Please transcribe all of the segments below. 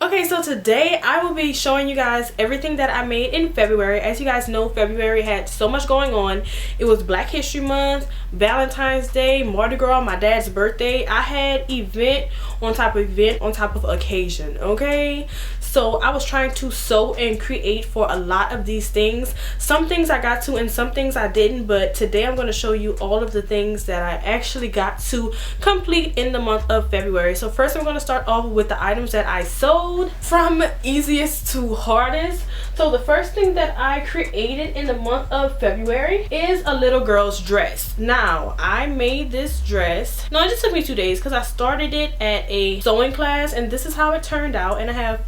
Okay, so today I will be showing you guys everything that I made in February. As you guys know, February had so much going on. It was Black History Month, Valentine's Day, Mardi Gras, my dad's birthday. I had event on top of occasion, okay? So I was trying to sew and create for a lot of these things. Some things I got to and some things I didn't, but today I'm going to show you all of the things that I actually got to complete in the month of February. So first I'm going to start off with the items that I sewed from easiest to hardest. So the first thing that I created in the month of February is a little girl's dress. Now I made this dress, no, it just took me 2 days because I started it at a sewing class and this is how it turned out, and I have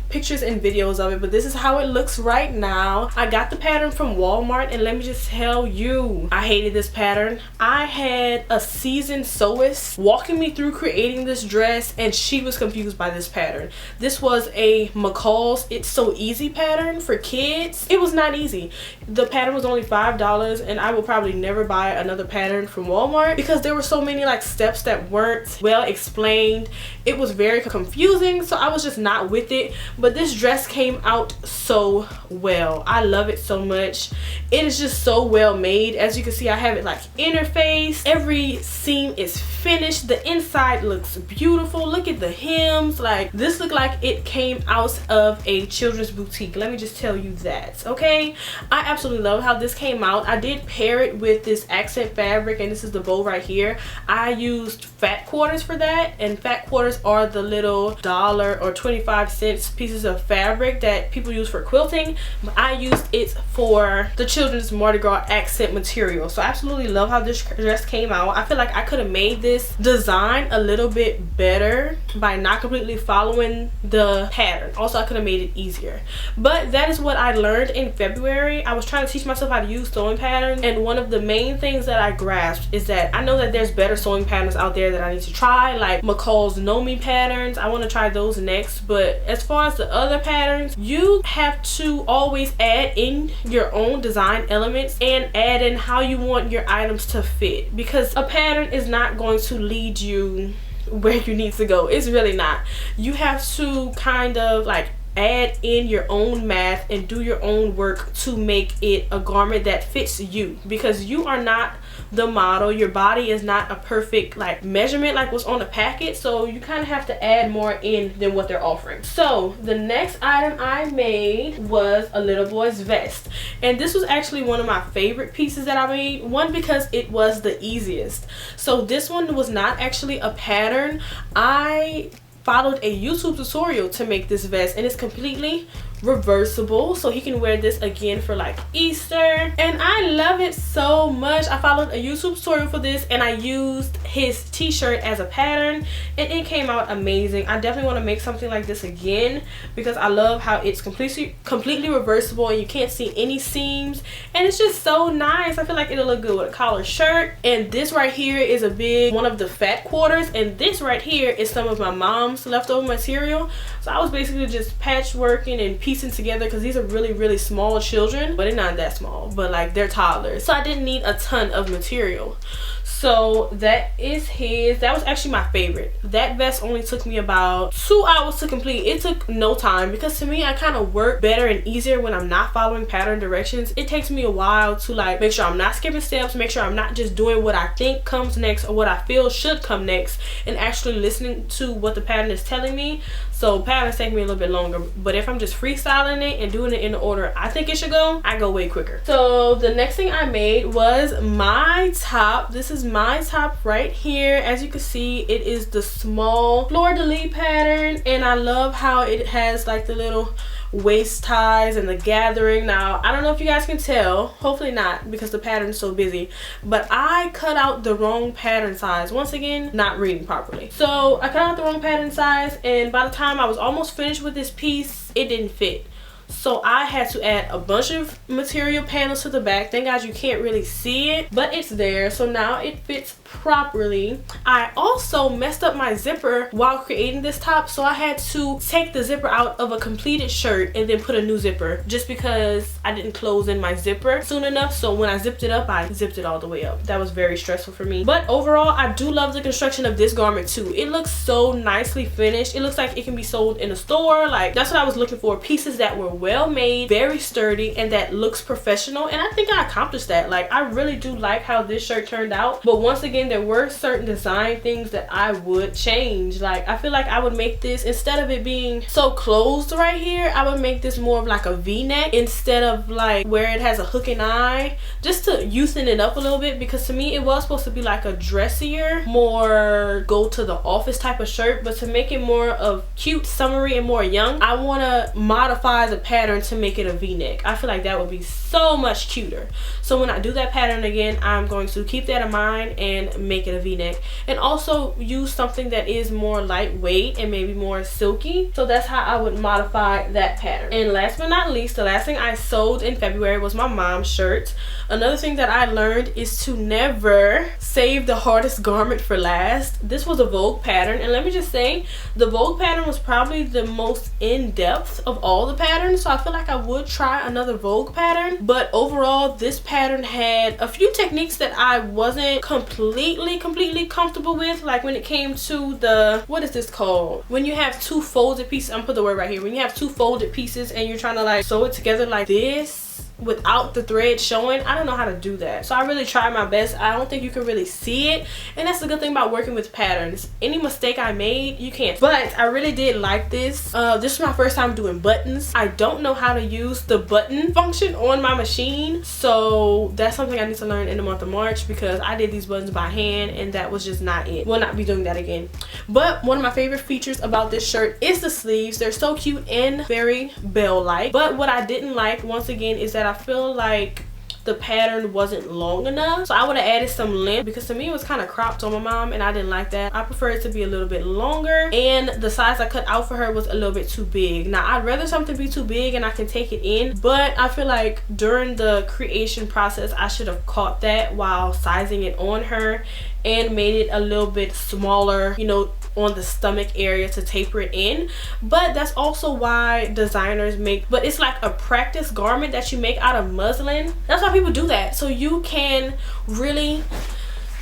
pictures and videos of it, but this is how it looks right now. I got the pattern from Walmart, and let me just tell you, I hated this pattern. I had a seasoned sewist walking me through creating this dress, and she was confused by this pattern. This was a McCall's It's So Easy pattern for kids. It was not easy. The pattern was only $5, and I will probably never buy another pattern from Walmart because there were so many like steps that weren't well explained. It was very confusing, so I was just not with it. But this dress came out so well. I love it so much. It is just so well made. As you can see, I have it like interfaced. Every seam is finished. The inside looks beautiful. Look at the hems. Like, this looked like it came out of a children's boutique. Let me just tell you that, okay? I absolutely love how this came out. I did pair it with this accent fabric, and this is the bow right here. I used fat quarters for that, and fat quarters are the little $1 or 25-cent pieces of fabric that people use for quilting. I used it for the children's Mardi Gras accent material. So I absolutely love how this dress came out. I feel like I could have made this design a little bit better by not completely following the pattern. Also, I could have made it easier, but that is what I learned in February. I was trying to teach myself how to use sewing patterns, and one of the main things that I grasped is that I know that there's better sewing patterns out there that I need to try, like McCall's Know Me patterns. I want to try those next, but as far as the other patterns, you have to always add in your own design elements and add in how you want your items to fit, because a pattern is not going to lead you where you need to go. It's really not. You have to kind of like add in your own math and do your own work to make it a garment that fits you, because you are not the model. Your body is not a perfect like measurement like what's on the packet, so you kind of have to add more in than what they're offering. So the next item I made was a little boy's vest, and this was actually one of my favorite pieces that I made. One, because it was the easiest. So this one was not actually a pattern. I followed a YouTube tutorial to make this vest, and it's completely reversible, so he can wear this again for like Easter, and I love it so much. I followed a YouTube tutorial for this, and I used his t-shirt as a pattern, and it came out amazing. I definitely want to make something like this again because I love how it's completely reversible and you can't see any seams, and it's just so nice. I feel like it'll look good with a collared shirt. And this right here is a big one of the fat quarters, and this right here is some of my mom's leftover material. So I was basically just patchworking and piecing together, because these are really small children, but they're not that small, but like they're toddlers, so I didn't need a ton of material. So that is his. That was actually my favorite. That vest only took me about 2 hours to complete. It took no time, because to me, I kind of work better and easier when I'm not following pattern directions. It takes me a while to like make sure I'm not skipping steps, make sure I'm not just doing what I think comes next or what I feel should come next, and actually listening to what the pattern is telling me. So patterns take me a little bit longer, but if I'm just freestyling it and doing it in the order I think it should go, I go way quicker. So the next thing I made was my top. This is my top right here. As you can see, it is the small fleur-de-lis pattern, and I love how it has like the little waist ties and the gathering. Now I don't know if you guys can tell, hopefully not because the pattern is so busy, but I cut out the wrong pattern size. Once again, not reading properly. So I cut out the wrong pattern size, and by the time I was almost finished with this piece, it didn't fit. so I had to add a bunch of material panels to the back. Thank God you can't really see it, but it's there, so now it fits properly. I also messed up my zipper while creating this top, so I had to take the zipper out of a completed shirt and then put a new zipper, just because I didn't close in my zipper soon enough. So when I zipped it up, I zipped it all the way up. That was very stressful for me. But overall, I do love the construction of this garment too. It looks so nicely finished. It looks like it can be sold in a store. Like, that's what I was looking for, pieces that were well made, very sturdy, and that looks professional. And I think I accomplished that. Like, I really do like how this shirt turned out. But once again, there were certain design things that I would change. Like, I feel like I would make this, instead of it being so closed right here, I would make this more of like a V-neck instead of like where it has a hook and eye, just to youthsen it up a little bit, because to me it was supposed to be like a dressier, more go to the office type of shirt. But to make it more of cute, summery, and more young, I want to modify the pattern to make it a V-neck. I feel like that would be so much cuter. So when I do that pattern again, I'm going to keep that in mind and make it a V-neck, and also use something that is more lightweight and maybe more silky. So that's how I would modify that pattern. And last but not least, the last thing I sold in February was my mom's shirt. Another thing that I learned is to never save the hardest garment for last. This was a Vogue pattern, and let me just say, the Vogue pattern was probably the most in-depth of all the patterns, so I feel like I would try another Vogue pattern. But overall, this pattern had a few techniques that I wasn't completely comfortable with, like when it came to the, what is this called, when you have two folded pieces, I'm gonna put the word right here, when you have two folded pieces and you're trying to like sew it together like this without the thread showing. I don't know how to do that, so I really tried my best. I don't think you can really see it, and that's the good thing about working with patterns. Any mistake I made, you can't. But I really did like this. This was my first time doing buttons. I don't know how to use the button function on my machine, so that's something I need to learn in the month of March, because I did these buttons by hand and that was just not it. Will not be doing that again. But one of my favorite features about this shirt is the sleeves. They're so cute and very bell-like. But what I didn't like, once again, is that I feel like the pattern wasn't long enough, so I would have added some length, because to me it was kind of cropped on my mom and I didn't like that. I prefer it to be a little bit longer, and the size I cut out for her was a little bit too big. Now, I'd rather something be too big and I can take it in, but I feel like during the creation process I should have caught that while sizing it on her and made it a little bit smaller, you know, on the stomach area to taper it in. But that's also why designers make, but it's like a practice garment that you make out of muslin. That's why people do that, so you can really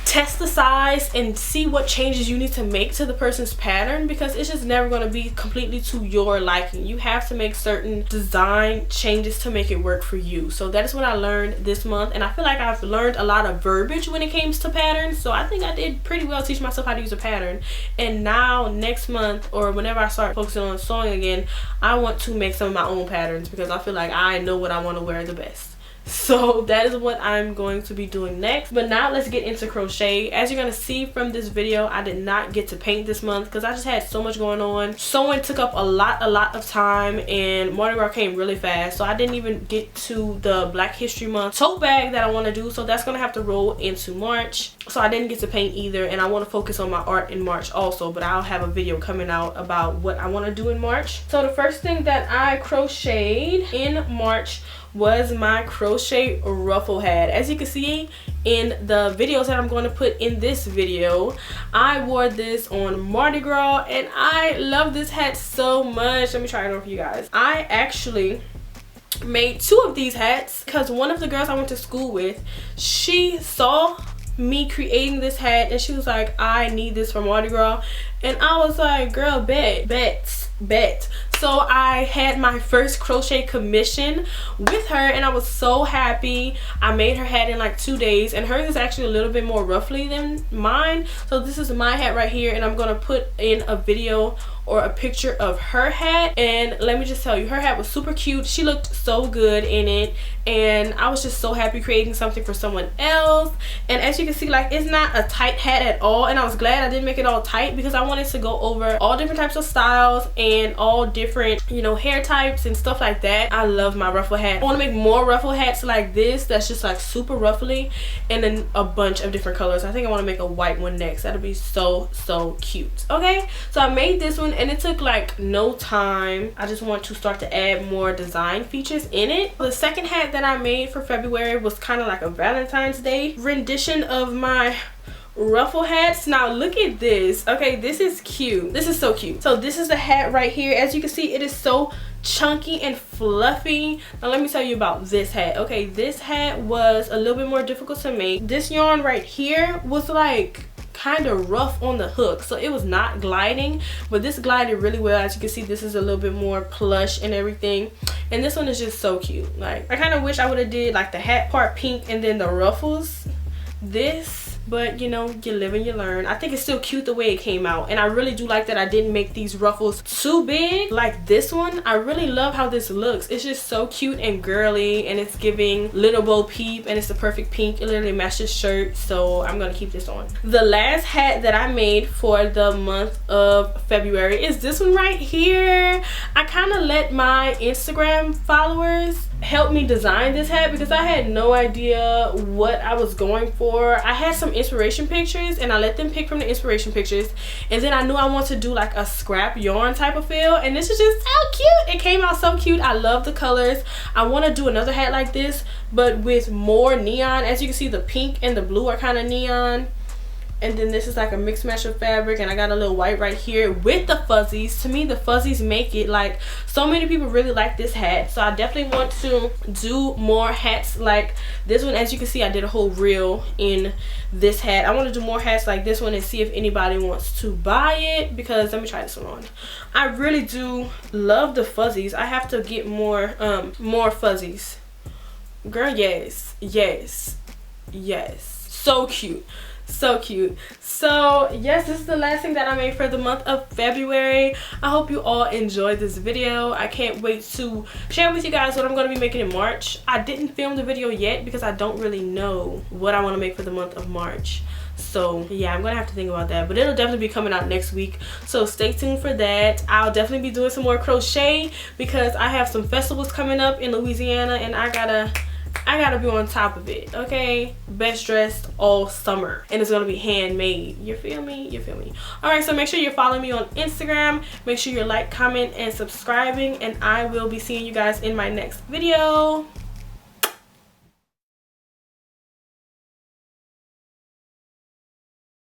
test the size and see what changes you need to make to the person's pattern, because it's just never going to be completely to your liking. You have to make certain design changes to make it work for you. So that is what I learned this month, and I feel like I've learned a lot of verbiage when it comes to patterns, so I think I did pretty well teach myself how to use a pattern. And now next month, or whenever I start focusing on sewing again, I want to make some of my own patterns, because I feel like I know what I want to wear the best. So that is what I'm going to be doing next. But now let's get into crochet. As you're going to see from this video, I did not get to paint this month because I just had so much going on. Sewing took up a lot of time, and Mardi Gras came really fast, so I didn't even get to the Black History Month tote bag that I want to do, so that's going to have to roll into March. So I didn't get to paint either, and I want to focus on my art in March also, but I'll have a video coming out about what I want to do in March. So the first thing that I crocheted in March was my crochet ruffle hat. As you can see in the videos that I'm going to put in this video, I wore this on Mardi Gras and I love this hat so much. Let me try it on for you guys. I actually made 2 of these hats because one of the girls I went to school with, she saw me creating this hat and she was like, I need this for Mardi Gras, and I was like, girl, bet. So I had my first crochet commission with her and I was so happy. I made her hat in like 2 days, and hers is actually a little bit more ruffly than mine. So this is my hat right here, and I'm gonna put in a video or a picture of her hat. And let me just tell you, her hat was super cute. She looked so good in it, and I was just so happy creating something for someone else. And as you can see, like, it's not a tight hat at all, and I was glad I didn't make it all tight because I wanted to go over all different types of styles and all different, you know, hair types and stuff like that. I love my ruffle hat. I want to make more ruffle hats like this that's just like super ruffly, and then a bunch of different colors. I think I want to make a white one next. That'll be so cute. Okay, so I made this one, and it took like no time. I just want to start to add more design features in it. The second hat that I made for February was kind of like a Valentine's Day rendition of my ruffle hats. Now look at this. Okay, this is cute. This is so cute. So this is the hat right here. As you can see, it is so chunky and fluffy. Now let me tell you about this hat. Okay, this hat was a little bit more difficult to make. This yarn right here was like kind of rough on the hook, so it was not gliding, but this glided really well. As you can see, this is a little bit more plush and everything, and this one is just so cute. Like, I kind of wish I would have did like the hat part pink and then the ruffles this, but you know, you live and you learn. I think it's still cute the way it came out, and I really do like that I didn't make these ruffles too big like this one. I really love how this looks. It's just so cute and girly, and it's giving Little Bo Peep, and it's the perfect pink. It literally matches shirt, so I'm gonna keep this on. The last hat that I made for the month of February is this one right here. I kind of let my Instagram followers help me design this hat because I had no idea what I was going for. I had some inspiration pictures and I let them pick from the inspiration pictures, and then I knew I wanted to do like a scrap yarn type of feel, and this is just so cute. It came out so cute. I love the colors. I want to do another hat like this but with more neon. As you can see, the pink and the blue are kind of neon, and then this is like a mixed match of fabric, and I got a little white right here with the fuzzies. To me, the fuzzies make it like, so many people really like this hat, so I definitely want to do more hats like this one. As you can see, I did a whole reel in this hat. I want to do more hats like this one and see if anybody wants to buy it, because let me try this one on. I really do love the fuzzies. I have to get more fuzzies, girl. Yes, yes, yes, so cute. So cute. So yes, this is the last thing that I made for the month of February. I hope you all enjoyed this video. I can't wait to share with you guys what I'm going to be making in March. I didn't film the video yet because I don't really know what I want to make for the month of March. So yeah, I'm gonna have to think about that, but it'll definitely be coming out next week, so stay tuned for that. I'll definitely be doing some more crochet because I have some festivals coming up in Louisiana, and I gotta be on top of it. Okay, best dressed all summer, and it's gonna be handmade. You feel me? You feel me? All right, so make sure you're following me on Instagram. Make sure you're like, comment, and subscribing, and I will be seeing you guys in my next video.